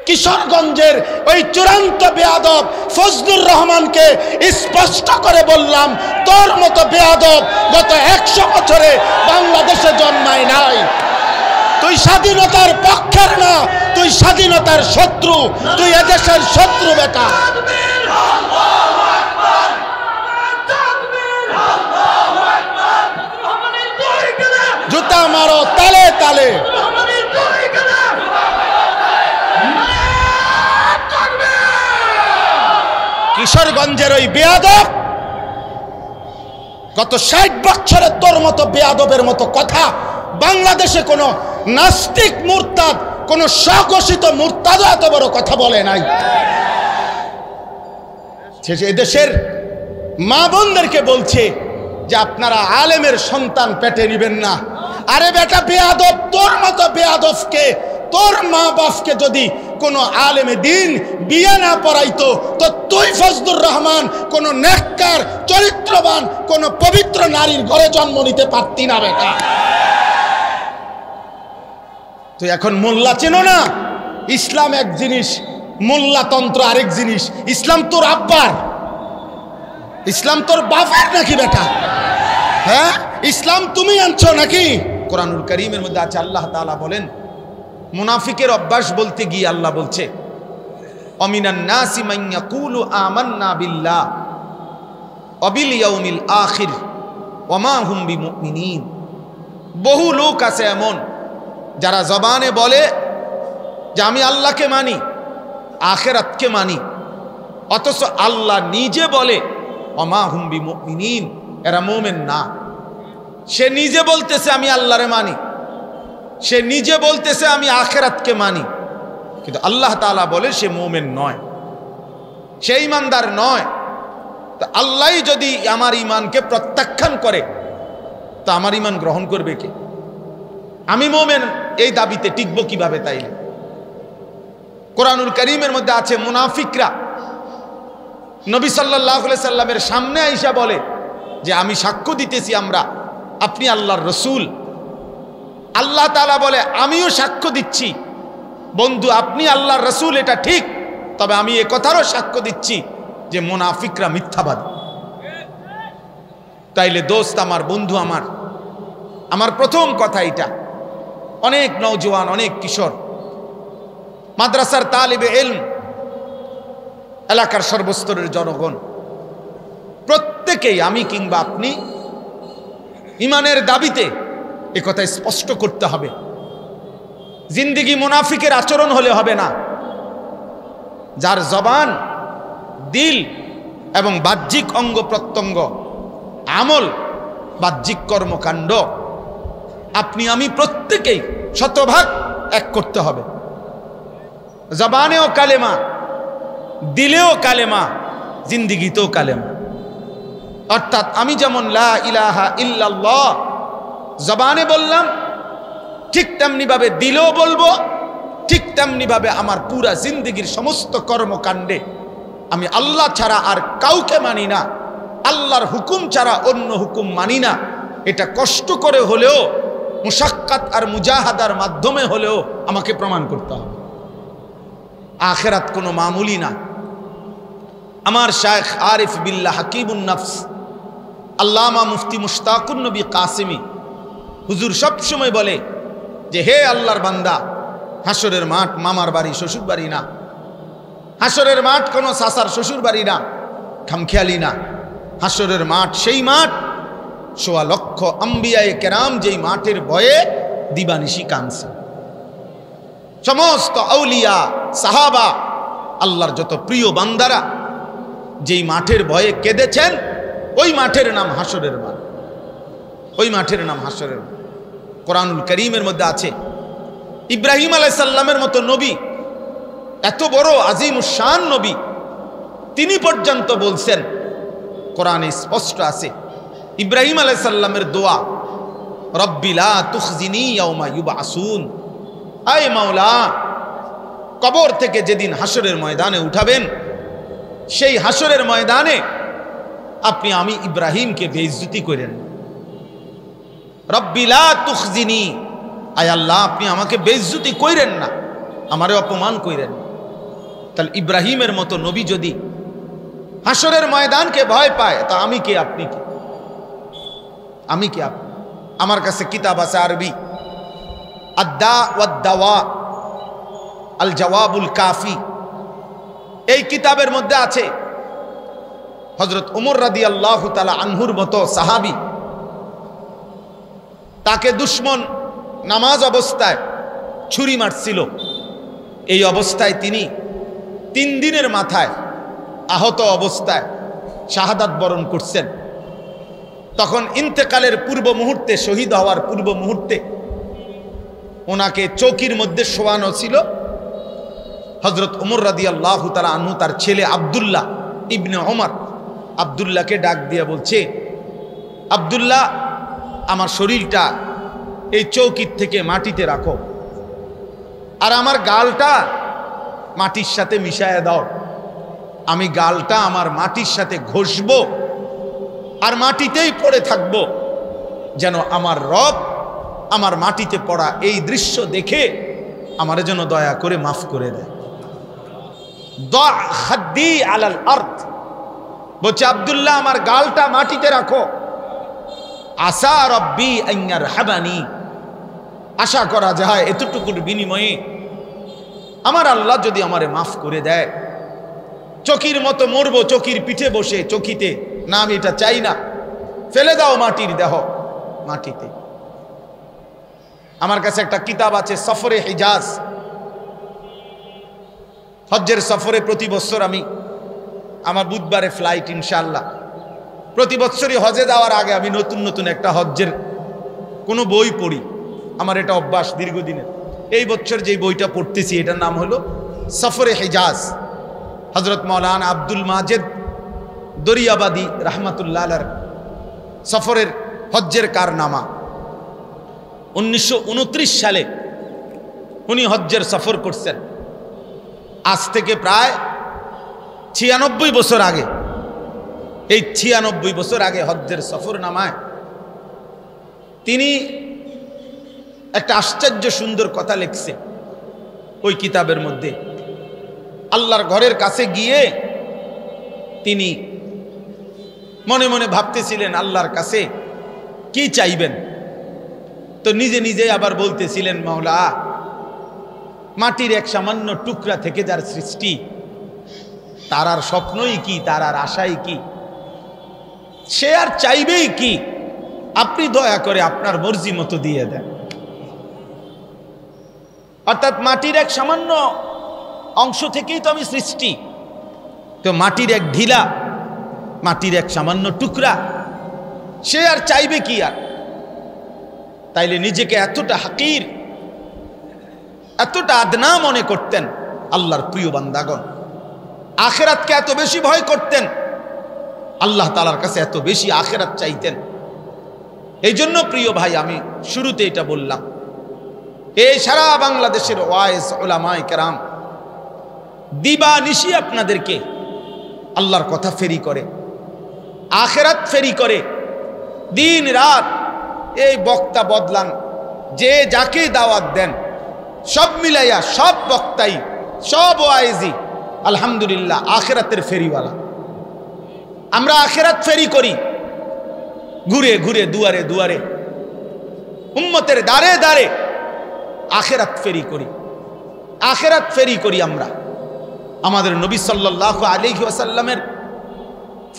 কিশোরগঞ্জের ওই চূড়ান্ত বেয়াদব ফজলুর রহমানকে স্পষ্ট করে বললাম, তোর মতো বেয়াদব গত 100 বছরে বাংলাদেশে জন্মায় নাই। তুই স্বাধীনতার পক্ষের না, তুই স্বাধীনতার শত্রু, তুই এদেশের শত্রু বেটা। জুতা মারো তালে তালে। কিশোরগঞ্জের ওই বেয়াদব গত 60 বছরে তোর মতো বেয়াদবের মতো কথা বাংলাদেশে কোনো নাস্তিক মুরতাদ, কোন স্বঘোষিত মুরতাদ এত বড় কথা বলে নাই। এদেশের মা বোনদেরকে বলছে যে আপনারা আলেমের সন্তান পেটে নিবেন না। আরে বেটা বেয়াদব, তোর মতো বেয়াদবকে, তোর মা বাপকে যদি কোনো আলেমে দিন বিয়ে না পড়াইতো তো তুই ফজলুর রহমান কোন নেককার চরিত্রবান কোন পবিত্র নারীর ঘরে জন্ম নিতে পারতি না বেটা। তুই এখন মোল্লা চেনো না? ইসলাম এক জিনিস, মোল্লাতন্ত্র আরেক জিনিস। ইসলাম তোর আব্বার, ইসলাম তোর বাবার নাকি বেটা? হ্যাঁ, ইসলাম তুমি আনছো নাকি? কোরআনুল কারীমের মধ্যে আছে, আল্লাহ তাআলা বলেন মুনাফিকের অভ্যাস বলতে গিয়ে আল্লাহ বলছে অমিনান নাসি মান ইয়াকুলু আমান্না বিল্লাহ ওয়া বিল ইয়াউমিল আখির ওয়া মা হুম বিমুমিনিন। বহু লোক আছে এমন যারা জবানে বলে যে আমি আল্লাহকে মানি, আখিরাতকে মানি, অথচ আল্লাহ নিজে বলে ওয়া মা হুম বিমুমিনিন, এরা মুমিন না। সে নিজে বলতেছে আমি আল্লাহরে মানি, সে নিজে বলতেছে আমি আখিরাতকে মানি, কিন্তু আল্লাহ তাআলা বলে সে মুমিন নয়, সে ঈমানদার নয়। তো আল্লাহই যদি আমার ঈমানকে প্রত্যাখ্যান করে তো আমার ঈমান গ্রহণ করবে কে? আমি মুমিন এই দাবিতে টিকবো কিভাবে? তাইলে কোরআনুল কারীমের মধ্যে আছে মুনাফিকরা নবী সাল্লাল্লাহু আলাইহি সাল্লামের সামনে আইসা বলে যে আমি সাক্ষ্য দিতেছি আপনি আল্লাহর রসূল। আল্লাহ তাআলা বলে আমিও সাক্ষ্য দিচ্ছি বন্ধু আপনি আল্লাহর রসূল, এটা ঠিক, তবে আমি এ কথারও সাক্ষ্য দিচ্ছি যে মুনাফিকরা মিথ্যাবাদী। তাইলে দোস্ত আমার, বন্ধু আমার প্রথম কথা এটা। অনেক নওজোয়ান, অনেক কিশোর, মাদ্রাসার তালিবে ইলম, এলাকার সর্বস্তরের জনগণ প্রত্যেকেই, আমি কিংবা আপনি, ঈমানের দাবিতে এ কথা স্পষ্ট করতে হবে। জিন্দেগি মুনাফিকের আচরণ হলে হবে না। যার জবান, দিল এবং বাহ্যিক অঙ্গ প্রত্যঙ্গ, আমল, বাহ্যিক কর্মকাণ্ড আপনি আমি প্রত্যেকেই শতভাগ এক করতে হবে। জবানেও কালেমা, দিলেও কালেমা, জিন্দেগিতেও কালেমা। অর্থাৎ আমি যেমন লা ইলাহা ইল্লাল্লাহ জবানে বললাম, ঠিক তেমনি ভাবে দিলেও বলবো, ঠিক তেমনি ভাবে আমার পুরা জিন্দেগির সমস্ত কর্মকাণ্ডে আমি আল্লাহ ছাড়া আর কাউকে মানি না, আল্লাহর হুকুম ছাড়া অন্য হুকুম মানি না। এটা কষ্ট করে হলেও, মুশাক্কাত আর মুজাহাদার মাধ্যমে হলেও আমাকে প্রমাণ করতে হবে। আখিরাত কোনো মামুলি না। আমার শায়েখ আরিফ বিল্লাহ হাকিমুন নফস আল্লামা মুফতি মুশতাকুন নবী কাসেমি হুজুর সব সময় বলে যে হে আল্লাহর বান্দা, হাসরের মাঠ মামার বাড়ি, শ্বশুর বাড়ি না। হাসরের মাঠ কোনো সাসার শ্বশুর বাড়ি না, খামখেয়ালি না। হাসরের মাঠ সেই মাঠ ১৬ লক্ষ আম্বিয়ায়ে কেরাম যেই মাঠের ভয়ে দিবানিশি কাঁদছে। সমস্ত আউলিয়া, সাহাবা, আল্লাহর যত প্রিয় বান্দারা যেই মাঠের ভয়ে কেঁদেছেন, ওই মাঠের নাম হাসরের মাঠ, ওই মাঠের নাম হাসরের মাঠ। কোরআনুল কারীমের মধ্যে আছে ইব্রাহিম আলাইহিস সালামের মতো নবী, এত বড় আজিমুশ শান নবী, তিনি পর্যন্ত বলছেন, কোরআনে স্পষ্ট আছে ইব্রাহিম আলাইহিস সালামের দোয়া, রব্বি লা তুখজিনি ইয়াউমা ইউবআসুন, আয় মাওলা কবর থেকে যেদিন হাসরের ময়দানে উঠাবেন, সেই হাসরের ময়দানে আপনি আমি ইব্রাহিমকে বেইজ্জতি করেন। রব্বি লা তুখজিনি, আয় আল্লাহ আপনি আমাকে বেইজ্জতি কইরেন না, আমারে অপমান কইরেন। তাহলে ইব্রাহিমের মতো নবী যদি হাসরের ময়দানকে ভয় পায়, তা আমি কে, আপনি কি? আমি কি আপনি? আমার কাছে কিতাব আছে আরবি, আদ্দা ওয়াদ-দাওয়া, আল জওয়াবুল কাফি। এই কিতাবের মধ্যে আছে হযরত ওমর রাদিয়াল্লাহু তাআলা আনহুর মতো সাহাবী, তাকে দুশমন নামাজ অবস্থায় ছুরি মারছিল। এই অবস্থায় তিনি 3 দিনের মাথায় আহত অবস্থায় শাহাদাত বরণ করছেন। তখন ইন্তেকালের পূর্ব মুহূর্তে, শহীদ হওয়ার পূর্ব মুহূর্তে ওনাকে চৌকির মধ্যে শোয়ানো ছিল। হযরত ওমর রাদিয়াল্লাহু তাআলা আনহু তার ছেলে আব্দুল্লাহ ইবনে ওমর, আব্দুল্লাহকে ডাক দিয়ে বলছে, আব্দুল্লাহ, আমার শরীরটা এই চৌকির থেকে মাটিতে রাখো, আর আমার গালটা মাটির সাথে মিশায়া দাও। আমি গালটা আমার মাটির সাথে ঘষবো আর মাটিতেই পড়ে থাকবো, যেন আমার রব আমার মাটিতে পড়া এই দৃশ্য দেখে আমার যেন দয়া করে মাফ করে দেয়। দা খাদ্দি আলাল আরদ, বলছে আব্দুল্লাহ, আমার গালটা মাটিতে রাখো। আসা রব্বি আন ইয়ারহামানি, আশা করা যায় এতটুকুর বিনিময়ে আমার আল্লাহ যদি আমারে মাফ করে দেয়। চকির মতো মরবো, চকির পিঠে বসে, চকিতে না, আমি এটা চাই না, ফেলে দাও মাটির দেহ মাটিতে। আমার কাছে একটা কিতাব আছে সফরে হিজাজ, হজ্জের সফরে প্রতি বছর আমি, আমার বুধবারে ফ্লাইট ইনশাআল্লাহ, প্রতি বছরই হজে যাওয়ার আগে আমি নতুন নতুন একটা হজ্জের কোনো বই পড়ি। আমার এটা অভ্যাস দীর্ঘদিনের। এই বছর যেই বইটা পড়তেছি এটার নাম হলো সফরে হিজাজ, হযরত মাওলানা আব্দুল মাজেদ দরিয়াবাদী রাহমাতুল্লাহ আলাইহির সফরের হজ্জের কারনামা। 1929 সালে উনি হজ্জের সফর করছেন। আজ থেকে প্রায় 96 বছর আগে, এই 96 বছর আগে হজ্জের সফর নামায় তিনি একটা আশ্চর্য সুন্দর কথা লিখছে ওই কিতাবের মধ্যে। আল্লাহর ঘরের কাছে গিয়ে তিনি মনে মনে ভাবতেছিলেন আল্লাহর কাছে কি চাইবেন, তো নিজে নিজে আবার বলতেছিলেন, মাওলা, মাটির এক সামান্য টুকরা থেকে যার সৃষ্টি, তার আর স্বপ্নই কি, তার আর আশাই কি, সে আর চাইবেই কি? আপনি দয়া করে আপনার মর্জি মতো দিয়ে দেন। অর্থাৎ মাটির এক সামান্য অংশ থেকেই তো আমি সৃষ্টি, তো মাটির এক ঢিলা, মাটির এক সামান্য টুকরা, সে আর চাইবে কি আর? তাইলে নিজেকে এতটা হাকির, এতটা আদনা মনে করতেন আল্লাহর প্রিয় বান্দাগণ। আখিরাতকে এত বেশি ভয় করতেন, আল্লাহ তাআলার কাছে এত বেশি আখিরাত চাইতেন। এই জন্য প্রিয় ভাই, আমি শুরুতে এটা বললাম, এই সারা বাংলাদেশের ওয়াইজ উলামায়ে কেরাম দিবা নিশি আপনাদেরকে আল্লাহর কথা ফেরি করে, আখিরাত ফেরি করে, দিন রাত এই বক্তা বদলান, যে যাকে দাওয়াত দেন, সব মিলাইয়া সব বক্তাই, সব ওয়াইজি আলহামদুলিল্লাহ আখিরাতের ফেরিওয়ালা। আমরা আখিরাত ফেরি করি, ঘুরে ঘুরে দুয়ারে দুয়ারে, উম্মতের দাঁড়ে দাঁড়ে আখিরাত ফেরি করি, আখিরাত ফেরি করি আমরা। আমাদের নবী সাল্লাল্লাহু আলাইহি ওয়াসাল্লামের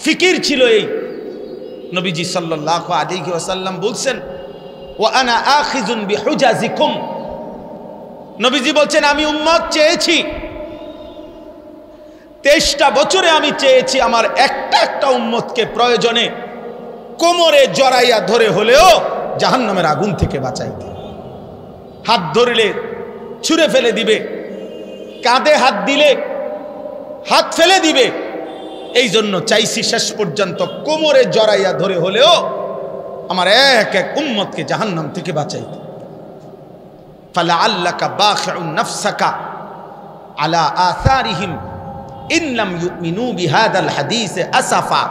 ফিকির ছিল এই। নবীজি সাল্লাল্লাহু আলাইহি ওয়াসাল্লাম বলছেন, ওয়া আনা আখিযুন বিহুজাজিকুম, নবীজি বলছেন আমি উম্মত চেয়েছি, 23টা বছরে আমি চেয়েছি আমার একটা একটা উম্মতকে প্রয়োজনে কোমরে জড়াইয়া ধরে হলেও জাহান্নামের আগুন থেকে বাঁচাইতে। হাত ধরলে ছুঁড়ে ফেলে দিবে, কাঁধে হাত দিলে হাত ফেলে দিবে, এই জন্য চাইছি শেষ পর্যন্ত কোমরে জড়াইয়া ধরে হলেও আমার এক এক উম্মতকে জাহান্নাম থেকে বাঁচাইতে। ফালাআল্লাকা বাখিউন নাফসাকা আলা আসারিহিম ইন লাম ইউমিনু বিহাদাল হাদিস আসাফা।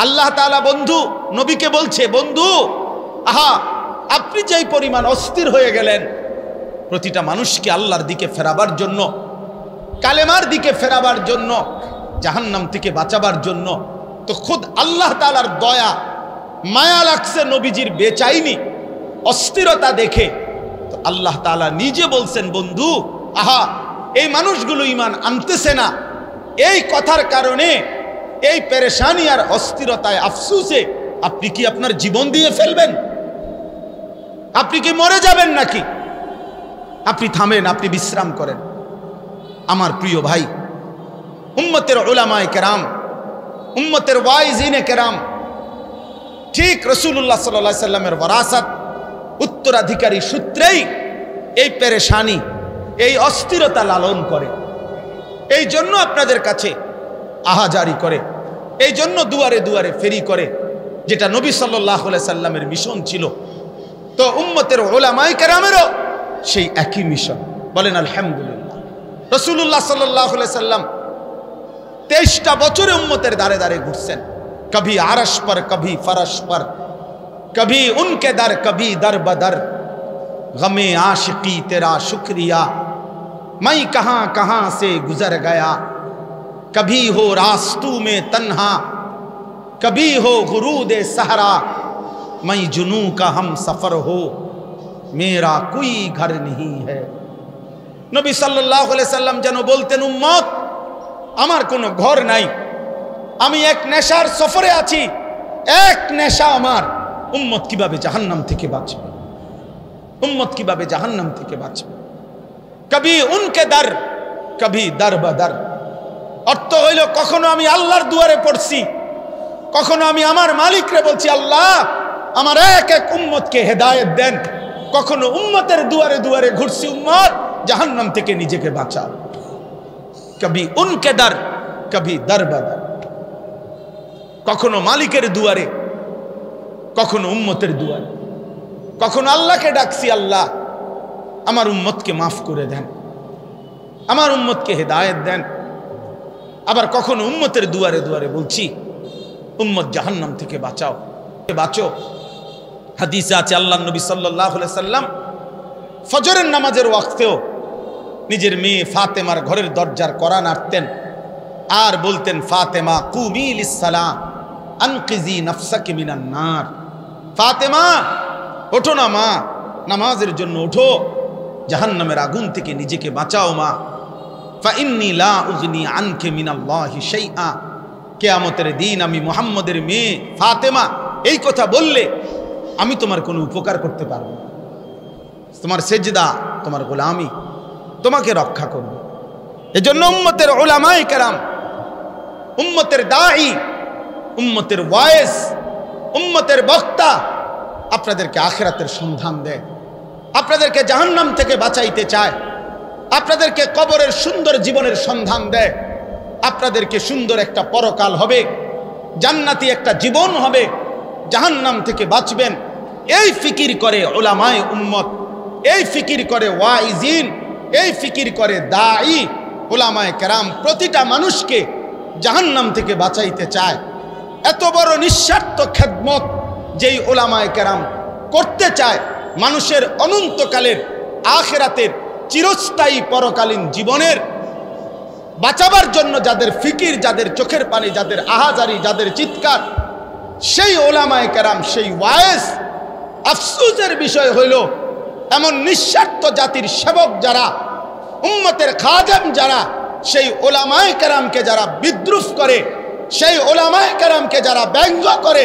আল্লাহ তাআলা বন্ধু নবীকে বলছে, বন্ধু, আহা, আপনি যেই পরিমাণ অস্থির হয়ে গেলেন প্রতিটা মানুষকে আল্লাহর দিকে ফেরাবার জন্য, কালেমার দিকে ফেরাবার জন্য, জাহান্নাম থেকে বাঁচাবার জন্য। তো খুদ আল্লাহ তাআলার দয়া মায়া লাগছে নবীজির বেচাইনি অস্থিরতা দেখে। তো আল্লাহ তাআলা নিজে বলছেন, বন্ধু আহা এই মানুষগুলো ঈমান আনতেছে না, এই কথার কারণে এই পেরেশানি আর অস্থিরতায় আফসোসে আপনি কি আপনার জীবন দিয়ে ফেলবেন? আপনি কি মরে যাবেন নাকি? আপনি থামেন, আপনি বিশ্রাম করেন। আমার প্রিয় ভাই, উম্মতের উলামায়ে কেরাম, উম্মতের ওয়াইজিনে কেরাম ঠিক রাসূলুল্লাহ সাল্লাল্লাহু আলাইহি সাল্লামের ওয়ারাসাত উত্তরাধিকারী সূত্রেই এই পেরেশানি, এই অস্থিরতা লালন করে। এই জন্য আপনাদের কাছে আহাজারি করে, এই জন্য দুয়ারে দুয়ারে ফেরি করে, যেটা নবী সাল্লাল্লাহু আলাইহি সাল্লামের মিশন ছিল। তো উম্মতের উলামায়ে কেরামেরও সেই একই মিশন। বলেন আলহামদুলিল্লাহ। রাসূলুল্লাহ সাল্লাল্লাহু আলাইহি সাল্লাম 23টা বছরে উম্মতের দাঁড়ে দাঁড়ে ঘুরছেন। কभी আরশ पर कभी फरश पर, कभी उनके दर कभी दर बदर, गमे आशिकी तेरा शुक्रिया मैं कहां कहां से गुजर गया, कभी हो रास्तों में तन्हा कभी हो गुरूद सहरा, मैं जुनू का हम सफर हो मेरा कोई घर नहीं है। नबी सल्लल्लाहु अलैहि वसल्लम যেন বলতেন, উম্মত আমার কোনো ঘর নাই, আমি এক নেশার সফরে আছি, এক নেশা আমার। উম্মত কিভাবে জাহান্নাম থেকে বাঁচবে? উম্মত কিভাবে জাহান্নাম থেকে বাঁচবে? কবি উনকে দর কবি দর বদর। অর্থ হইল, কখনো আমি আল্লাহর দুয়ারে পড়ছি, কখনো আমি আমার মালিকরে বলছি, আল্লাহ আমার এক এক উম্মতকে হেদায়েত দেন। কখনো উম্মতের দুয়ারে দুয়ারে ঘুরছি, উম্মত জাহান্নাম থেকে নিজেকে বাঁচাও। কবি উনকে দর কবি দর বদর। কখনো মালিকের দুয়ারে, কখনো উম্মতের দুয়ারে, কখনো আল্লাহকে ডাকছি, আল্লাহ আমার উম্মতকে মাফ করে দেন, আমার উম্মতকে হেদায়েত দেন। আবার কখনো উম্মতের দুয়ারে দুয়ারে বলছি, উম্মত জাহান্নাম থেকে বাঁচাও, বাঁচো। হাদিসে আছে আল্লাহর নবী সাল্লাল্লাহু আলাইহি সাল্লাম ফজরের নামাজের ওয়াক্তেও নিজের মেয়ে ফাতেমার ঘরের দরজার কড়া নাড়তেন আর বলতেন, ফাতেমা কুমি লিস-সালাহ আনকিজি নাফসাকি মিনান নার। ফাতেমা ওঠো না মা, নামাজের জন্য ওঠো, জাহান্নামের আগুন থেকে নিজেকে বাঁচাও মা। ফা ইন্নী লা উগনি আনকি মিনাল্লাহি শাইআ। কিয়ামতের দিন আমি মুহাম্মদের মেয়ে ফাতেমা এই কথা বললে আমি তোমার কোনো উপকার করতে পারবো না। তোমার সেজদা, তোমার গোলামি তোমাকে রক্ষা করবে। এজন্য উম্মতের উলামায়ে কেরাম, উম্মতের দাঈ, উম্মতের ওয়াইজ, উম্মতের বক্তা আপনাদেরকে আখিরাতের সন্ধান দেয়, আপনাদেরকে জাহান্নাম থেকে বাঁচাইতে চায়, আপনাদেরকে কবরের সুন্দর জীবনের সন্ধান দেয়, আপনাদেরকে সুন্দর একটা পরকাল হবে, জান্নাতি একটা জীবন হবে, জাহান্নাম থেকে বাঁচবেন। এই ফিকির করে উলামায়ে উম্মত, এই ফিকির করে ওয়াইজিন, এই ফিকির করে দাঈ উলামায়ে কেরাম প্রতিটা মানুষকে জাহান্নাম থেকে বাঁচাইতে চায়। এত বড় নিঃস্বার্থ খেদমত যেই উলামায়ে কেরাম করতে চায়, মানুষের অনন্তকালের আখিরাতের চিরস্থায়ী পরকালীন জীবনের বাঁচাবার জন্য যাদের ফিকির, যাদের চোখের পানি, যাদের আহাজারি, যাদের চিৎকার, সেই উলামায়ে কেরাম, সেই ওয়াইজ। আফসোসের বিষয় হইল এমন নিঃস্বার্থ জাতির সেবক যারা, উম্মতের খাদেম যারা, সেই উলামায়ে কেরামকে যারা বিদ্রুপ করে, সেই উলামায়ে কেরামকে যারা ব্যঙ্গ করে,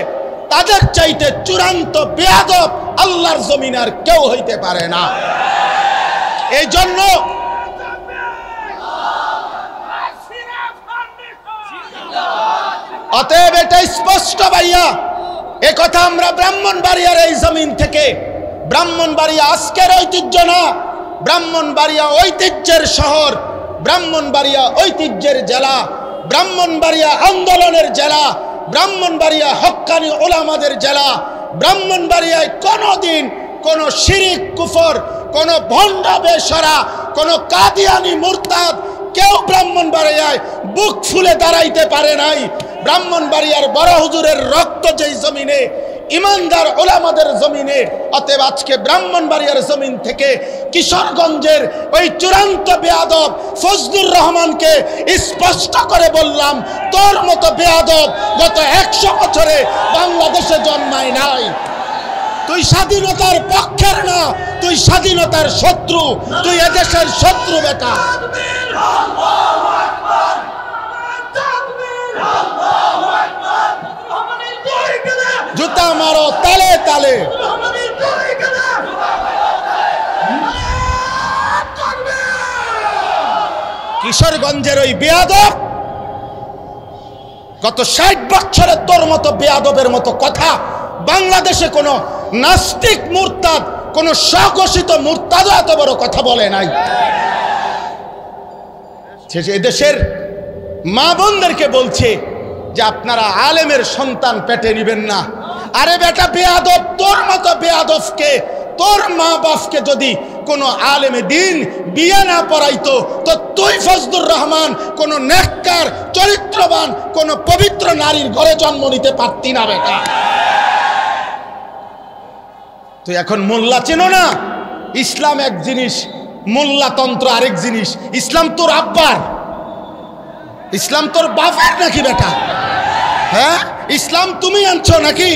তাদের চাইতে চূড়ান্ত বেয়াদব আল্লাহর জমিনে আর কেউ হইতে পারে না। এই জন্য অতএব এটা স্পষ্ট ভাইয়া, এ কথা আমরা ব্রাহ্মণবাড়িয়ার এই জমিন থেকে, ব্রাহ্মণবাড়িয়া আজকের ঐতিহ্য না, ব্রাহ্মণবাড়িয়া ঐতিহ্যের শহর, ব্রাহ্মণবাড়িয়া ঐতিহ্যের জেলা, ব্রাহ্মণবাড়িয়া আন্দোলনের জেলা, ব্রাহ্মণবাড়িয়া হক্কানি উলামাদের জেলা। ব্রাহ্মণবাড়িয়ায় কোনোদিন কোনো শিরিক কুফর, কোনো ভণ্ড বেশরা, কোনো কাদিয়ানি মুরতাদ কেউ ব্রাহ্মণবাড়িয়ায় বুক ফুলে দাঁড়াইতে পারে নাই। ব্রাহ্মণবাড়িয়ার বড় হুজুরের রক্ত যেই জমিনে ইমানদার ওলামাদের জমিনে। অতএব আজকে ব্রাহ্মণবাড়িয়ার জমিন থেকে কিশোরগঞ্জের ওই চূড়ান্ত বেয়াদব ফজলুর রহমানকে স্পষ্ট করে বললাম, তোর মতো বেয়াদব গত 100 বছরে বাংলাদেশে জন্মায় নাই। তুই স্বাধীনতার পক্ষের না, তুই স্বাধীনতার শত্রু, তুই এদেশের শত্রু বেটা। জুতা মারো তালে তালে। কিশোরগঞ্জের ওই বেয়াদব গত 60 বছরে তোর মতো বেয়াদবের মতো কথা বাংলাদেশে কোনো নাস্তিক মুরতাদ, কোন স্বঘোষিত মুরতাদও এত বড় কথা বলে নাই। এদেশের মা বোনদেরকে বলছে যে আপনারা আলেমের সন্তান পেটে নিবেন না। আরে বেটা বেয়াদব, তোর মতো বেয়াদবকে, তোর মা বাপকে যদি কোনো আলেমে দিন বিয়ে না পড়াইতো তো তুই ফজলুর রহমান কোন নেককার চরিত্রবান কোন পবিত্র নারীর ঘরে জন্ম নিতে পারতি না বেটা। তুই এখন মোল্লা চেনো না? ইসলাম এক জিনিস, মোল্লাতন্ত্র আরেক জিনিস। ইসলাম তোর আব্বার, ইসলাম তোর বাপের নাকি বেটা? হ্যাঁ, ইসলাম তুমি আনছো নাকি?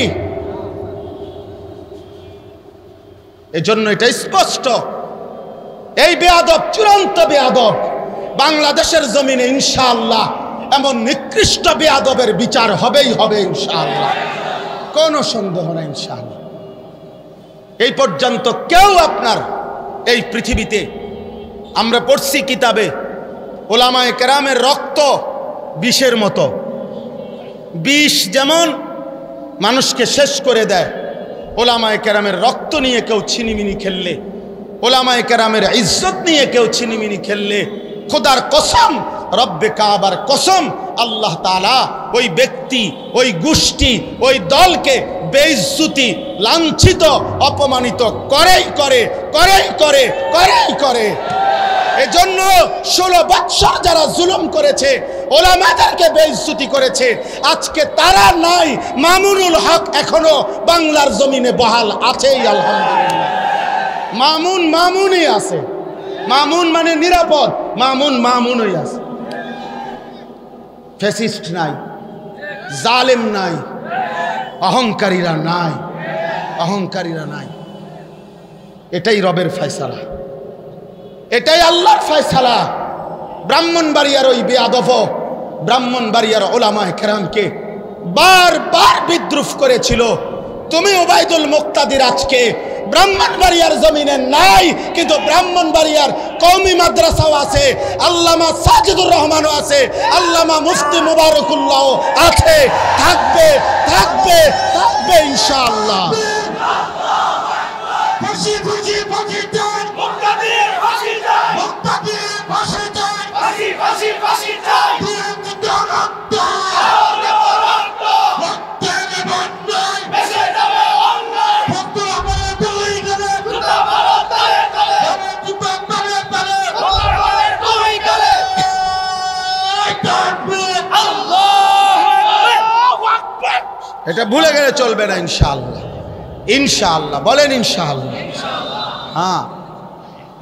এজন্য এটা স্পষ্ট, এই বেয়াদব চূড়ান্ত বেয়াদব বাংলাদেশের জমিনে ইনশাআল্লাহ এমন নিকৃষ্ট বেয়াদবের বিচার হবেই হবে ইনশাআল্লাহ, কোনো সন্দেহ নাই ইনশাআল্লাহ। এই পর্যন্ত কেউ আপনার এই পৃথিবীতে, আমরা পড়ছি কিতাবে, ওলামায়ে কেরামের রক্ত বিষের মতো, বিষ যেমন মানুষকে শেষ করে দেয়, ওলামায়ে কেরামের রক্ত নিয়ে কেউ ছিনিমিনি খেললে, ওলামায়ে কেরামের ইজ্জত নিয়ে কেউ ছিনিমিনি খেললে, খোদার কসম, রব্বে কাবার কসম, আল্লাহ তাআলা ওই ব্যক্তি, ওই গোষ্ঠী, ওই দলকে বেইজ্জতি, লাঞ্ছিত, অপমানিত করেই করে, করেই করে, করেই করে। এজন্য 16 বৎসর যারা জুলুম করেছে, ওলামাদেরকে বেইজ্জতি করেছে, আজকে তারা নাই। মামুনুল হক এখনো বাংলার জমিনে বহাল আছেই আলহামদুলিল্লাহ। মামুন মামুনই আছে, মামুন মানে নিরাপদ, মামুন মামুনই আছে। ফ্যাসিস্ট নাই, জালেম নাই, অহংকারীরা নাই, অহংকারীরা নাই। এটাই রবের ফয়সালা, এটাই আল্লাহর ফয়সালা। ব্রাহ্মণবাড়িয়ার ওই বেয়াদব ব্রাহ্মণবাড়িয়ার ওলামায়ে কেরামকে বারবার বিদ্রুপ করেছিল। তুমি ওবায়দুল মুক্তাদির আজকে ব্রাহ্মণবাড়িয়ার জমিনে নাই, কিন্তু ব্রাহ্মণবাড়িয়ার কওমি মাদ্রাসাও আছে, আল্লামা সাজিদুর রহমানও আছে, আল্লামা মুফতি মুবারকুল্লাহ আছে, থাকবে থাকবে থাকবে ইনশাআল্লাহ। এটা ভুলে গেলে চলবে না ইনশাআল্লাহ, ইনশাআল্লাহ বলেন ইনশাআল্লাহ। হ্যাঁ,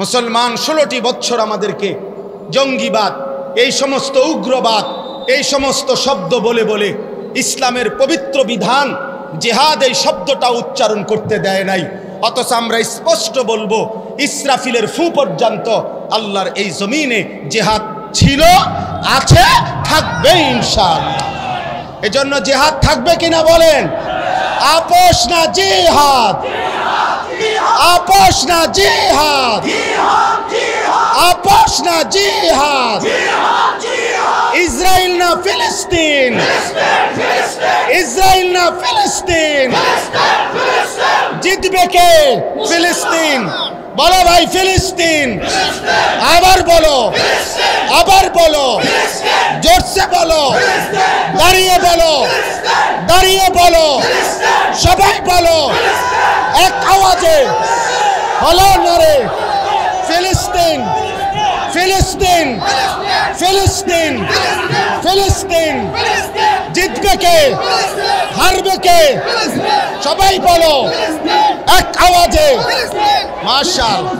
মুসলমান 16টি বছর আমাদেরকে জঙ্গিবাদ, এই সমস্ত উগ্রবাদ, এই সমস্ত শব্দ বলে বলে ইসলামের পবিত্র বিধান জিহাদ এই শব্দটা উচ্চারণ করতে দেয় নাই। অথচ আমরা স্পষ্ট বলবো, ইসরাফিলের ফু পর্যন্ত আল্লাহর এই জমিনে জিহাদ ছিল, আছে, থাকবে ইনশাআল্লাহ। এজন্য জিহাদ থাকবে কিনা বলেন? আপোষ না জিহাদ, আপোষ না জিহাদ, আপোষ না জিহাদ। ইসরায়েল না ফিলিস্তিন, ইসরায়েল না ফিলিস্তিন, জিতবে কে? ফিলিস্তিন। বলো ভাই ফিলিস্তিন, আবার বলো, আবার বলো, জোরসে বলো, দাঁড়িয়ে বলো, দাঁড়িয়ে বলো, সবাই বলো এক আওয়াজে, বলো নারে ফিলিস্তিন, ফিলিস্তিন, ফিলিস্তিন, ফিলিস্তিন। জিতবে কে? হারবে কে? সবাই বলো এক আওয়াজে মাশাআল্লাহ।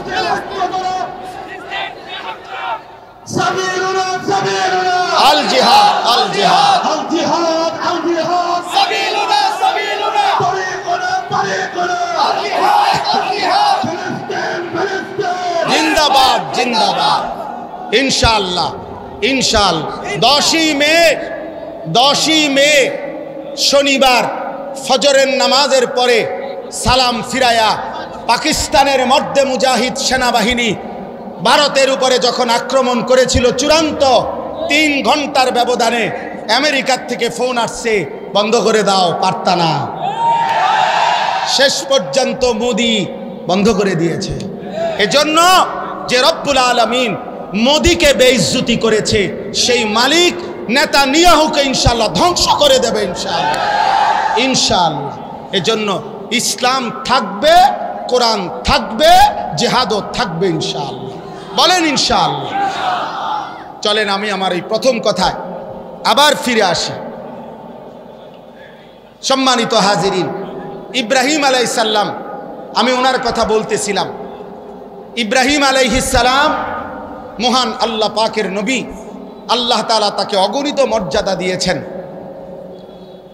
আল জিহাদ আল জিহাদ আল জিহাদ আল জিহাদ সাবিলুনা সাবিলুনা তরিকুনা তরিকুনা আল জিহাদ আল জিহাদ ফিলিস্তিন ফিলিস্তিন জিন্দাবাদ জিন্দাবাদ। ইনশাআল্লাহ ইনশাআল্লাহ 10ই মে শনিবার ফজরের নামাজের পরে সালাম ফিরায়া পাকিস্তানের মর্দে মুজাহিদ সেনাবাহিনী ভারতের উপরে যখন আক্রমণ করেছিল চূড়ান্ত 3 ঘন্টার ব্যবধানে আমেরিকার থেকে ফোন আসছে বন্ধ করে দাও, পারতা না। শেষ পর্যন্ত মোদি বন্ধ করে দিয়েছে। এজন্য যে রব্বুল আলামিন মোদিকে বেইজ্জতি করেছে সেই মালিক নেতানিয়াহুকে ইনশাআল্লাহ ধ্বংস করে দেবে ইনশাআল্লাহ ইনশাআল্লাহ। এজন্য ইসলাম থাকবে, কোরআন থাকবে, জিহাদও থাকবে ইনশাআল্লাহ। বলেন ইনশাআল্লাহ। চলেন আমি আমার এই প্রথম কথায় আবার ফিরে আসি। সম্মানিত হাজিরিন, ইব্রাহিম আলাইহিস সালাম, আমি ওনার কথা বলতেছিলাম। ইব্রাহিম আলাইহিস সালাম মহান আল্লাহ পাকের নবী। আল্লাহ তাআলা তাকে অগণিত মর্যাদা দিয়েছেন।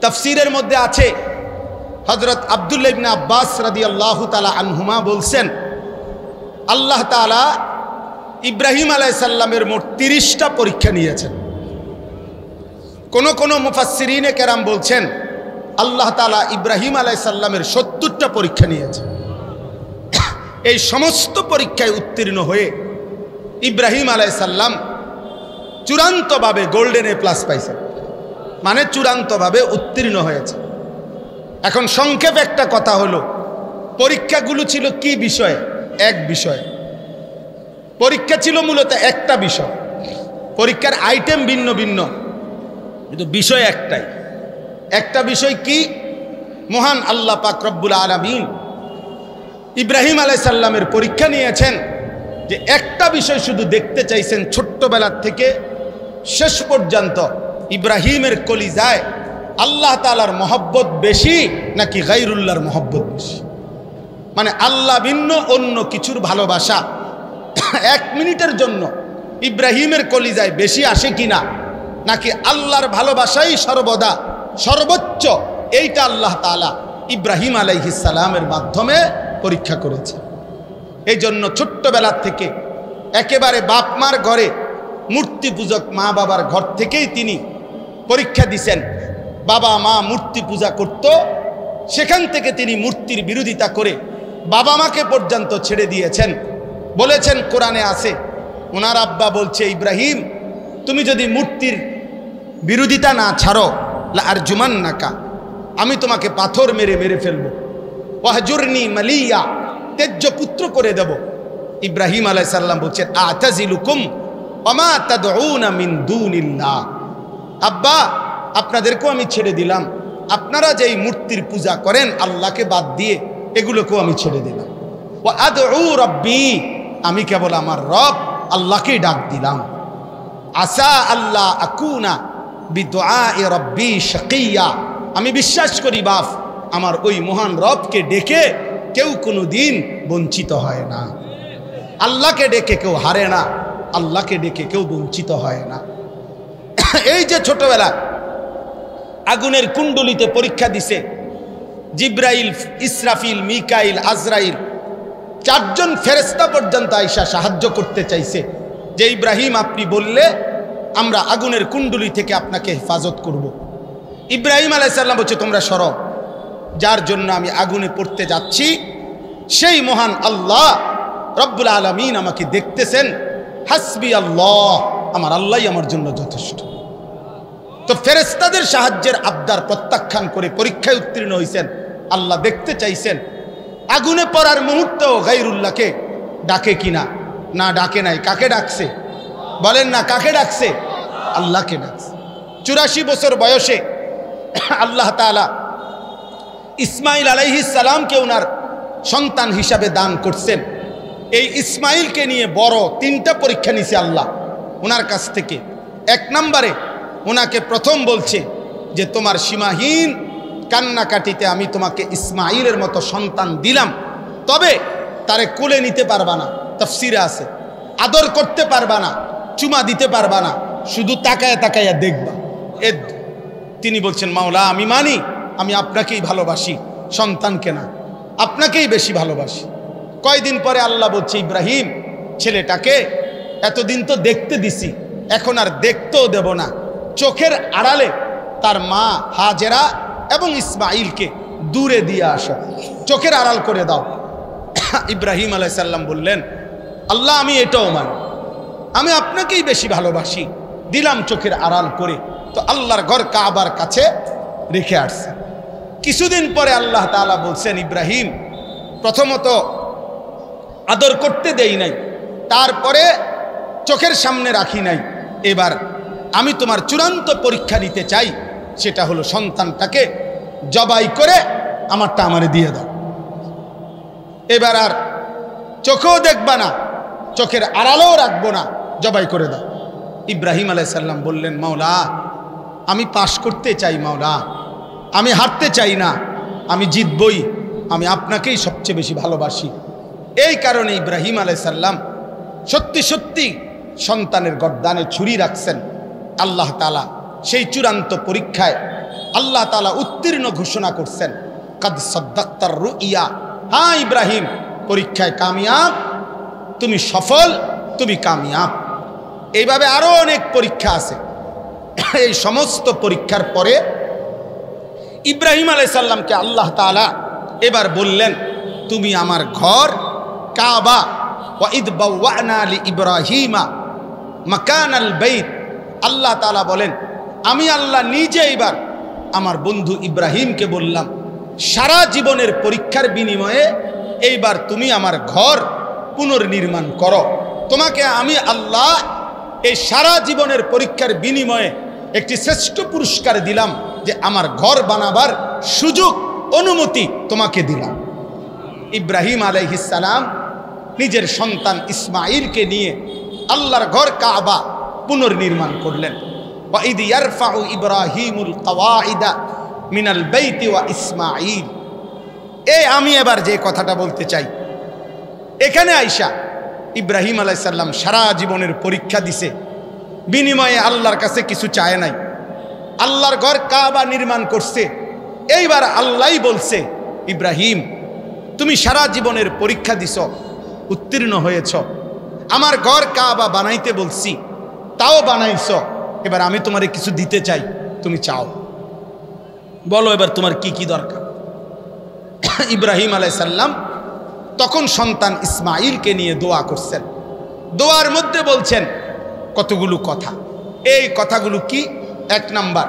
তাফসীরের মধ্যে আছে হযরত আব্দুল্লাহ ইবনে আব্বাস রাদিয়াল্লাহু তাআলা আনহুমা বলছেন, আল্লাহ তাআলা ইব্রাহিম আলাইহিস সালামের মোট 30টা পরীক্ষা নিয়েছেন। কোন মুফাসসিরিনে কেরাম বলছেন আল্লাহ তাআলা ইব্রাহিম আলাইহিস সালামের 70টা পরীক্ষা নিয়েছেন। এই সমস্ত পরীক্ষায় উত্তীর্ণ হয়ে ইব্রাহিম আলাইহিস সালাম চূড়ান্তভাবে গোল্ডেন এ প্লাস পাইছেন, মানে চূড়ান্তভাবে উত্তীর্ণ হয়েছে। এখন সংক্ষেপ একটা কথা হলো, পরীক্ষাগুলো ছিল কি বিষয়ে? এক বিষয়ে পরীক্ষা ছিল, মূলত একটা বিষয়। পরীক্ষার আইটেম ভিন্ন ভিন্ন, কিন্তু বিষয় একটাই। একটা বিষয় কি? মহান আল্লাহ পাক রব্বুল আলামিন ইব্রাহিম আলাইহিস সালামের পরীক্ষা নিয়েছেন যে একটা বিষয় শুধু দেখতে চাইছেন, ছোট্টবেলার থেকে শেষ পর্যন্ত ইব্রাহিমের কলিজায় আল্লাহ তাআলার মহব্বত বেশি নাকি গায়রুল্লাহর মহব্বত বেশি। মানে আল্লাহ ভিন্ন অন্য কিছুর ভালোবাসা 1 মিনিটের জন্য ইব্রাহিমের কলিজায় বেশি আসে কিনা, নাকি আল্লাহর ভালোবাসাই সর্বদা সর্বোচ্চ, এইটা আল্লাহ তাআলা ইব্রাহিম আলাইহিস সালামের মাধ্যমে পরীক্ষা করেছে। এই জন্য ছোট্টবেলার থেকে একেবারে বাপ মার ঘরে, মূর্তি পূজক মা বাবার ঘর থেকেই তিনি পরীক্ষা দিছেন। বাবা মা মূর্তি পূজা করত, সেখান থেকে তিনি মূর্তির বিরোধিতা করে বাবা মাকে পর্যন্ত ছেড়ে দিয়েছেন। বলেছেন, কোরআনে আছে, ওনার আব্বা বলছে, ইব্রাহিম তুমি যদি মূর্তির বিরোধিতা না ছাড়ো লা আরজুমান্নাকা, আমি তোমাকে পাথর মেরে মেরে ফেলবো। ওয়াহজুরনি মালিয়া, তেজ্য পুত্র করে দেব। ইব্রাহিম আলাইহিস সালাম বলছেন, আতাজিলুকুম ওয়ামা তাদউনা মিন দুনিল্লাহ, আব্বা আপনাদেরকেও আমি ছেড়ে দিলাম, আপনারা যেই মূর্তির পূজা করেন আল্লাহকে বাদ দিয়ে, এগুলোকেও আমি ছেড়ে দিলাম। ওয়া আদউ রাব্বি, আমি কেবল আমার রব আল্লাহকেই ডাক দিলাম। আসা আল্লাহ আকুনা বিদুআই রাব্বি শাকিয়া, আমি বিশ্বাস করি বাপ আমার ওই মহান রবকে ডেকে কেউ কোনো দিন বঞ্চিত হয় না। আল্লাহকে ডেকে কেউ হারে না, আল্লাহকে ডেকে কেউ বঞ্চিত হয় না। এই যে ছোটবেলা আগুনের কুণ্ডলিতে পরীক্ষা দিছে, জিব্রাইল, ইসরাফিল, মিকাইল, আজরাইল 4 জন ফেরেশতা পর্যন্ত আয়েশা সাহায্য করতে চাইছে যে ইব্রাহিম আপনি বললে আমরা আগুনের কুণ্ডলি থেকে আপনাকে হেফাজত করব। ইব্রাহিম আলাইহিস সালাম বলছে, তোমরা সরো, যার জন্য আমি আগুনে পড়তে যাচ্ছি সেই মহান আল্লাহ রব্বুল আলামিন আমাকে দেখতেছেন। হাসবি আল্লাহ, আমার আল্লাহই আমার জন্য যথেষ্ট। তো ফেরেশতাদের সাহায্যের আবদার প্রত্যাখ্যান করে পরীক্ষায় উত্তীর্ণ হয়েছেন। আল্লাহ দেখতে চাইছেন আগুনে পড়ার মুহূর্তেও গায়রুল্লাহকে ডাকে কিনা। না ডাকে নাই। কাকে ডাকছে বলেন না? কাকে ডাকছে? আল্লাহকে ডাকছে। 84 বছর বয়সে আল্লাহ তাআলা ইসমাইল আলাইহিস সালামকে ওনার সন্তান হিসাবে দান করছেন। এই ইসমাইলকে নিয়ে বড় 3টা পরীক্ষা নিছে আল্লাহ ওনার কাছ থেকে। 1 নম্বরে ওনাকে প্রথম বলছে যে তোমার সীমাহীন কান্নাকাটিতে আমি তোমাকে ইসমাইলের মতো সন্তান দিলাম, তবে তারে কোলে নিতে পারবা না, তাফসিরে আছে, আদর করতে পারবা না, চুমা দিতে পারবা না, শুধু তাকায়া তাকায়া দেখবা। তিনি বলছেন, মাওলা আমি মানি, আমি আপনাকেই ভালোবাসি, সন্তানকে না, আপনাকেই বেশি ভালোবাসি। কয়দিন পরে আল্লাহ বলছে, ইব্রাহিম ছেলেটাকে এতদিন তো দেখতে দিছি, এখন আর দেখতেও দেব না, চোখের আড়ালে তার মা হাজেরা এবং ইসমাইলকে দূরে দিয়ে আসো, চোখের আড়াল করে দাও। ইব্রাহিম আলাইহিস সালাম বললেন, আল্লাহ আমি এটাও মানি, আমি আপনাকেই বেশি ভালোবাসি, দিলাম চোখের আড়াল করে। তো আল্লাহর ঘর কাবার কাছে রেখে আসছে। কিছুদিন পরে আল্লাহ তাআলা বলছেন, ইব্রাহিম প্রথমত আদর করতে দেই নাই, তারপরে চোখের সামনে রাখি নাই, এবার আমি তোমার চূড়ান্ত পরীক্ষা নিতে চাই, সেটা হলো সন্তানটাকে জবাই করে আমারটা আমারে দিয়ে দাও। এবার আর চোখেও দেখবা না, চোখের আড়ালেও রাখবো না, জবাই করে দাও। ইব্রাহিম আলাইহিস সালাম বললেন, মাওলা আমি পাশ করতে চাই, মাওলা আমি হারতে চাই না, আমি জিতবই, আমি আপনাকেই সবচেয়ে বেশি ভালোবাসি। এই কারণে ইব্রাহিম আলাইহিস সালাম সত্যি সত্যি সন্তানের গর্দানে ছুরি রাখছেন। আল্লাহ তাআলা সেই চূড়ান্ত পরীক্ষায় আল্লাহ তাআলা উত্তীর্ণ ঘোষণা করছেন, কাদ সাদ্দাক্তার রুইয়া, হ্যাঁ ইব্রাহিম পরীক্ষায় কামিয়াব, তুমি সফল, তুমি কামিয়াব। এইভাবে আরো অনেক পরীক্ষা আছে। এই সমস্ত পরীক্ষার পরে ইব্রাহিম আলাইহিস সালামকে আল্লাহ তাআলা এবার বললেন, তুমি আমার ঘর কাবা, ওয়া ইদ বাওয়ানা লি ইব্রাহিমা মাকানাল বাইত, আল্লাহ তাআলা বলেন, আমি আল্লাহ নিজে এবার আমার বন্ধু ইব্রাহিমকে বললাম, সারা জীবনের পরীক্ষার বিনিময়ে এইবার তুমি আমার ঘর পুনর্নির্মাণ করো। তোমাকে আমি আল্লাহ এই সারা জীবনের পরীক্ষার বিনিময়ে একটি শ্রেষ্ঠ পুরস্কার দিলাম, যে আমার ঘর বানাবার সুযোগ, অনুমতি তোমাকে দিলাম। ইব্রাহিম আলাইহিস সালাম নিজের সন্তান ইসমাইলকে নিয়ে আল্লাহর ঘর কাবা পুনর্নির্মাণ করলেন। ওয়া ইদ ইয়ারফাউ ইব্রাহিমুল কওয়াইদা মিনাল বাইতি ওয়া ইসমাইল। আমি এবার যে কথাটা বলতে চাই, এখানে আইসা ইব্রাহিম আলাইহিস সালাম সারা জীবনের পরীক্ষা দিছে, বিনিময়ে আল্লাহর কাছে কিছু চায় নাই, আল্লাহর ঘর কাবা নির্মাণ করছে। এইবার আল্লাহই বলছে, ইব্রাহিম তুমি সারা জীবনের পরীক্ষা দিছ, উত্তীর্ণ হয়েছ, আমার ঘর কাবা বানাইতে বলছি, তাও বানাইছ, এবার আমি তোমারে কিছু দিতে চাই, তুমি চাও, বলো এবার তোমার কি কি দরকার। ইব্রাহিম আলাইহিস সালাম তখন সন্তান ইসমাইলকে নিয়ে দোয়া করছেন। দোয়ার মধ্যে বলছেন কতগুলো কথা। এই কথাগুলো কি? এক নাম্বার,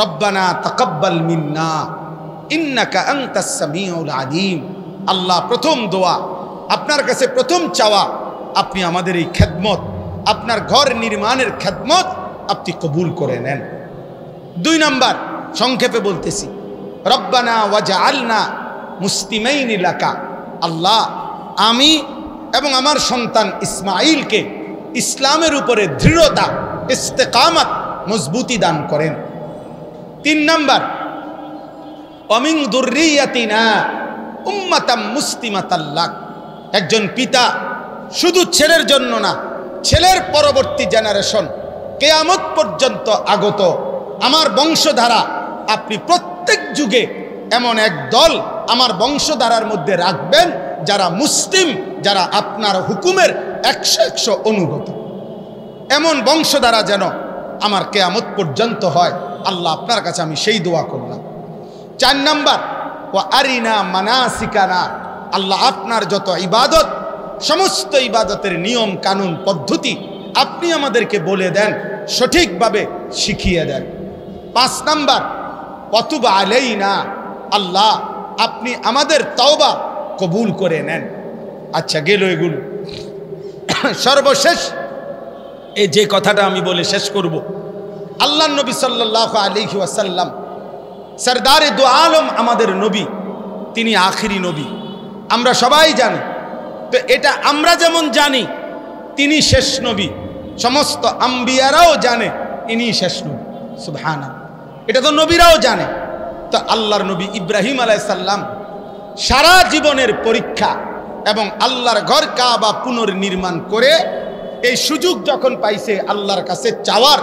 রব্বানা তাকাব্বাল মিন্না ইন্নাকা আনতাস সামিউল আলিম। আল্লাহ প্রথম দোয়া, আপনার কাছে প্রথম চাওয়া, আপনি আমাদের এই খেদমত, আপনার ঘর নির্মাণের খেদমত আপনি কবুল করে নেন। দুই নাম্বার, সংক্ষেপে বলতেছি, রব্বানা ওয়াজআলনা মুসলিমাইন লাকা। আল্লাহ আমি এবং আমার সন্তান ইসমাইলকে ইসলামের উপরে দৃঢ়তা, ইস্তেকামত, মজবুতি দান করেন। তিন নাম্বার, অমিন যুররিয়াতিনা উম্মাতাম মুসলিমাতাল লাক। একজন পিতা শুধু ছেলের জন্য না, ছেলের পরবর্তী জেনারেশন কিয়ামত পর্যন্ত আগত আমার বংশধারা, আপনি প্রত্যেক যুগে এমন এক দল আমার বংশধারার মধ্যে রাখবেন যারা মুসলিম, যারা আপনার হুকুমের 100 অনুগত। এমন বংশধারা যেন আমার কিয়ামত পর্যন্ত হয়, আল্লাহ আপনার কাছে আমি সেই দোয়া করলাম। 4 নাম্বার, ওয়া আরিনা মানাসিকানা। আল্লাহ আপনার যত ইবাদত, সমস্ত ইবাদতের নিয়ম কানুন পদ্ধতি আপনি আমাদেরকে বলে দেন, সঠিকভাবে শিখিয়ে দেন। 5 নাম্বার, ওয়াতুব আলাইনা। আল্লাহ আপনি আমাদের তওবা কবুল করে নেন। আচ্ছা গেল এগুলো। সর্বশেষ এই যে কথাটা আমি বলে শেষ করব, আল্লাহ নবী সাল্লাল্লাহু আলাইহি ওয়াসাল্লাম সরদারে দু আলম, আমাদের নবী, তিনি আখিরি নবী, আমরা সবাই জানি। তো এটা আমরা যেমন জানি তিনি শেষ নবী, সমস্ত আম্বিয়ারাও জানে ইনি শেষ নবী। সুবহানাল্লাহ, এটা তো নবীরাও জানে। তো আল্লাহর নবী ইব্রাহিম আলাইহিস সালাম সারা জীবনের পরীক্ষা এবং আল্লাহর ঘর কাবা পুনর্নির্মাণ করে এই সুযোগ যখন পাইছে আল্লাহর কাছে চাওয়ার,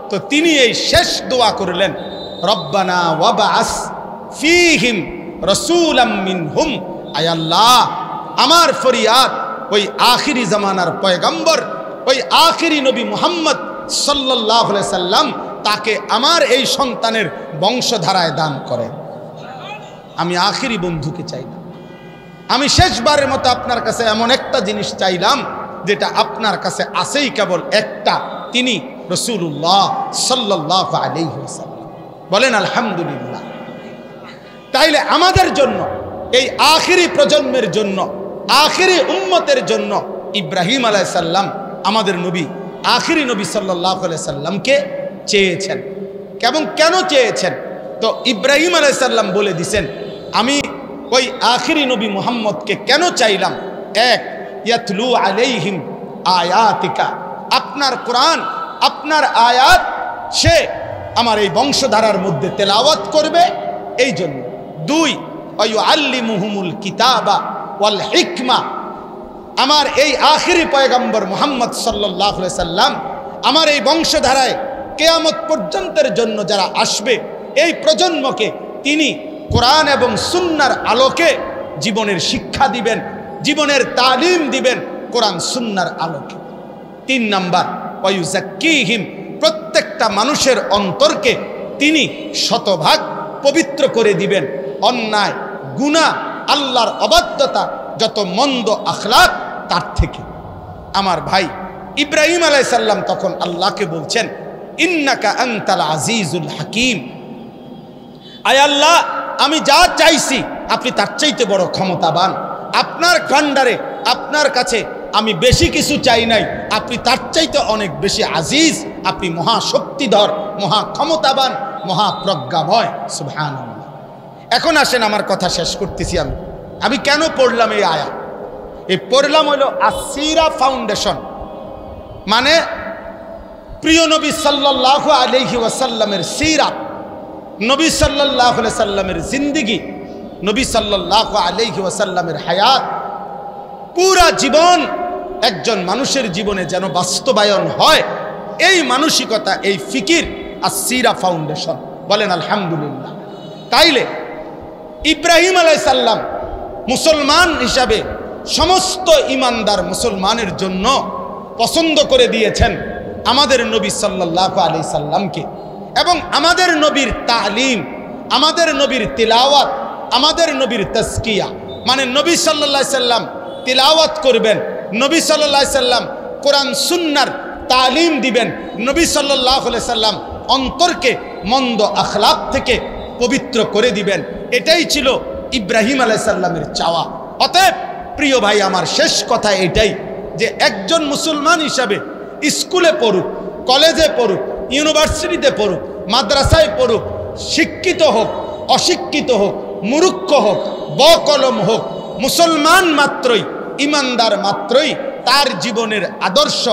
তো তিনি এই শেষ দোয়া করলেন, রব্বানা ওয়াবাস ফীহিম রাসূলাম মিনহুম। আয় আল্লাহ, আমার ফরিয়াদ ওই আখিরি জামানার পয়গম্বর, ওই আখিরি নবী মুহাম্মদ সাল্লাল্লাহু আলাইহি সাল্লাম, তাকে আমার এই সন্তানের বংশধারায় দান করেন। আমি আখিরি বন্ধুকে চাইলাম, আমি শেষবারের মতো আপনার কাছে এমন একটা জিনিস চাইলাম যেটা আপনার কাছে আছেই কেবল একটা, তিনি রাসূলুল্লাহ সাল্লাল্লাহু আলাইহি ওয়াসাল্লাম। বলেন আলহামদুলিল্লাহ। তাইলে আমাদের জন্য, এই আখিরি প্রজন্মের জন্য, আখিরি উম্মতের জন্য ইব্রাহিম আলাইহিস সালাম আমাদের নবী, আখিরি নবী সাল্লাল্লাহু আলাইহি সাল্লামকে চেয়েছেন। এবং কেন চেয়েছেন? তো ইব্রাহিম আলাইহিস সালাম বলে দিছেন, আমি ওই আখিরি নবী মুহাম্মদকে কেন চাইলাম? এক, ইয়াতলু আলাইহিম আয়াতিকা, আপনার কোরআন, আপনার আয়াত সে আমার এই বংশধারার মধ্যে তেলাওয়াত করবে, এই জন্য। দুই, ওয়ায়ুআল্লিমুহুমুল কিতাবা ওয়াল হিকমা, আমার এই আখিরি পয়গম্বর মুহাম্মদ সাল্লাল্লাহু আলাইহি সাল্লাম আমার এই বংশধারায় কিয়ামত পর্যন্তের জন্য যারা আসবে এই প্রজন্মকে তিনি কোরআন এবং সুন্নাহর আলোকে জীবনের শিক্ষা দিবেন, জীবনের তালিম দিবেন কোরআন সুন্নাহর আলোকে। তিন নাম্বার, ওয়ায়ুযাক্কিহিম, প্রত্যেকটা মানুষের অন্তরকে তিনি শতভাগ পবিত্র করে দিবেন অন্যায়, গুনাহ, আল্লাহর অবাধ্যতা, যত মন্দ আখলাক তার থেকে। আমার ভাই ইব্রাহিম আলাইহিস সালাম তখন আল্লাহকে বলছেন, ইন্নাকা আনতাল আজিজুল হাকিম, আয় আল্লাহ, আমি যা চাইছি আপনি তার চাইতে বড় ক্ষমতাবান। আপনার কাণ্ডারে, আপনার কাছে আমি বেশি কিছু চাই নাই, আপনি তার চাইতে অনেক বেশি আজিজ, আপনি মহাশক্তিধর, মহা ক্ষমতাবান, মহাপ্রজ্ঞাময়। সুবহানাল্লাহ। এখন আসেন, আমার কথা শেষ করতেছি। আমি কেন পড়লাম এই আয়াত? এই পড়লাম হলো আসিরা ফাউন্ডেশন, মানে প্রিয় নবী সাল্লাল্লাহু আলাইহি ওয়াসাল্লামের সিরাত, নবী সাল্লাল্লাহু আলাইহি সাল্লামের জিন্দেগি, নবী সাল্লাল্লাহু আলাইহি ওয়াসাল্লামের হায়াত, পুরা জীবন একজন মানুষের জীবনে যেন বাস্তবায়ন হয়, এই মানসিকতা, এই ফিকির আসিরা ফাউন্ডেশন। বলেন আলহামদুলিল্লাহ। তাইলে ইব্রাহিম আলাইহিস সালাম মুসলমান হিসাবে সমস্ত ইমানদার মুসলমানের জন্য পছন্দ করে দিয়েছেন আমাদের নবী সাল্লাল্লাহু আলাইহি সাল্লামকে। এবং আমাদের নবীর তালিম, আমাদের নবীর তিলাওয়াত, আমাদের নবীর তাজকিয়া, মানে নবী সাল্লাল্লাহু আলাইহি সাল্লাম তিলাওয়াত করবেন, নবী সাল্লাল্লাহু আলাইহি সাল্লাম কোরআন সুন্নাহর তালিম দিবেন, নবী সাল্লাল্লাহু আলাইহি সাল্লাম অন্তরকে মন্দ আখলাক থেকে পবিত্র করে দিবেন। এটাই ছিল ইব্রাহিম আলাইহিস সালামের চাওয়া। অতএব প্রিয় ভাই, আমার শেষ কথা এটাই যে একজন মুসলমান হিসাবে স্কুলে পড়ুক, কলেজে পড়ুক, ইউনিভার্সিটিতে পড়ুক, মাদ্রাসায় পড়ুক, শিক্ষিত হোক, অশিক্ষিত হোক, মূর্খ হোক, বকলম হোক, মুসলমান মাত্রই, ইমানদার মাত্রই তার জীবনের আদর্শ,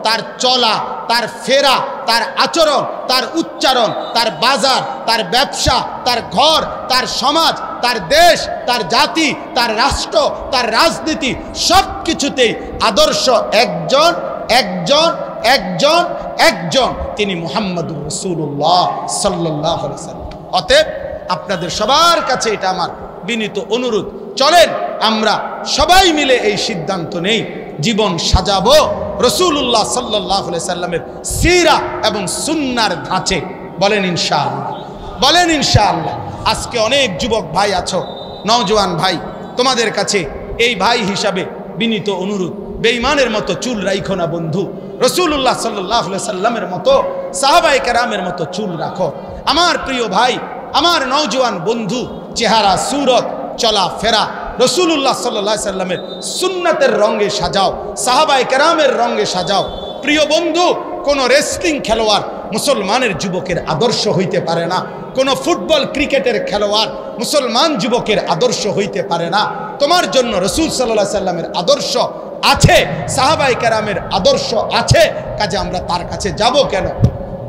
তার চলা, তার ফেরা, তার আচরণ, তার উচ্চারণ, তার বাজার, তার ব্যবসা, তার ঘর, তার সমাজ, তার দেশ, তার জাতি, তার রাষ্ট্র, তার রাজনীতি, সব কিছুতেই আদর্শ একজন একজন একজন একজন, তিনি মুহাম্মদুর রাসূলুল্লাহ সাল্লাল্লাহু আলাইহি ওয়াসাল্লাম। অতএব আপনাদের সবার কাছে এটা আমার বিনীত অনুরোধ, চলেন আমরা সবাই মিলে এই সিদ্ধান্ত নেই, জীবন সাজাবো রাসূলুল্লাহ সাল্লাল্লাহু আলাইহি সাল্লামের সিরা এবং সুন্নাহর ধাঁচে। বলেন ইনশাআল্লাহ, বলেন ইনশাআল্লাহ। আজকে অনেক যুবক ভাই আছো, নওজোয়ান ভাই, তোমাদের কাছে এই ভাই হিসাবে বিনীত অনুরোধ, বেঈমানের মতো চুল রাখো না বন্ধু, রাসূলুল্লাহ সাল্লাল্লাহু আলাইহি সাল্লামের মতো, সাহাবায়ে কেরামের মতো চুল রাখো। আমার প্রিয় ভাই, আমার নওজোয়ান বন্ধু, চেহারা, সুরত, চলা ফেরা রাসূলুল্লাহ সাল্লাল্লাহু আলাইহি সাল্লামের সুন্নাতের রঙে সাজাও, সাহাবায়ে কেরামের রঙে সাজাও। প্রিয় বন্ধু, কোন রেসলিং খেলোয়াড় মুসলমানের যুবকের আদর্শ হইতে পারে না, কোন ফুটবল ক্রিকেটের খেলোয়াড় মুসলমান যুবকের আদর্শ হইতে পারে না। তোমার জন্য রাসূল সাল্লাল্লাহু আলাইহি সাল্লামের আদর্শ আছে, সাহাবায়ে কেরামের আদর্শ আছে, কাজে আমরা তার কাছে যাব কেন?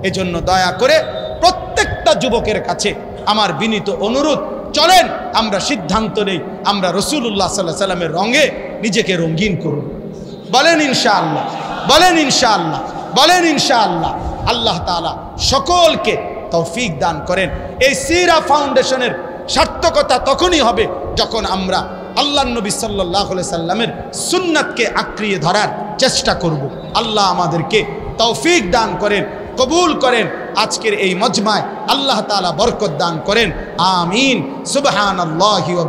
এজন্য দয়া করে প্রত্যেকটা যুবকের কাছে আমার বিনীত অনুরোধ, চলেন আমরা সিদ্ধান্ত নেই আমরা রাসূলুল্লাহ সাল্লাল্লাহু আলাইহি সাল্লামের রঙে নিজেকে রঙিন করব। বলেন ইনশাআল্লাহ, বলেন ইনশাআল্লাহ, বলেন ইনশাআল্লাহ। আল্লাহ তাআলা সকলকে তৌফিক দান করেন। এই সিরা ফাউন্ডেশনের সার্থকতা তখনই হবে যখন আমরা আল্লাহর নবী সাল্লাল্লাহু আলাইহি সাল্লামের সুন্নাতকে আঁকড়িয়ে ধরার চেষ্টা করব। আল্লাহ আমাদেরকে তৌফিক দান করেন, কবুল করেন। আজকের এই মজমায় আল্লাহ তাআলা বরকত দান করেন। আমিন। সুবহানাল্লাহি ওয়া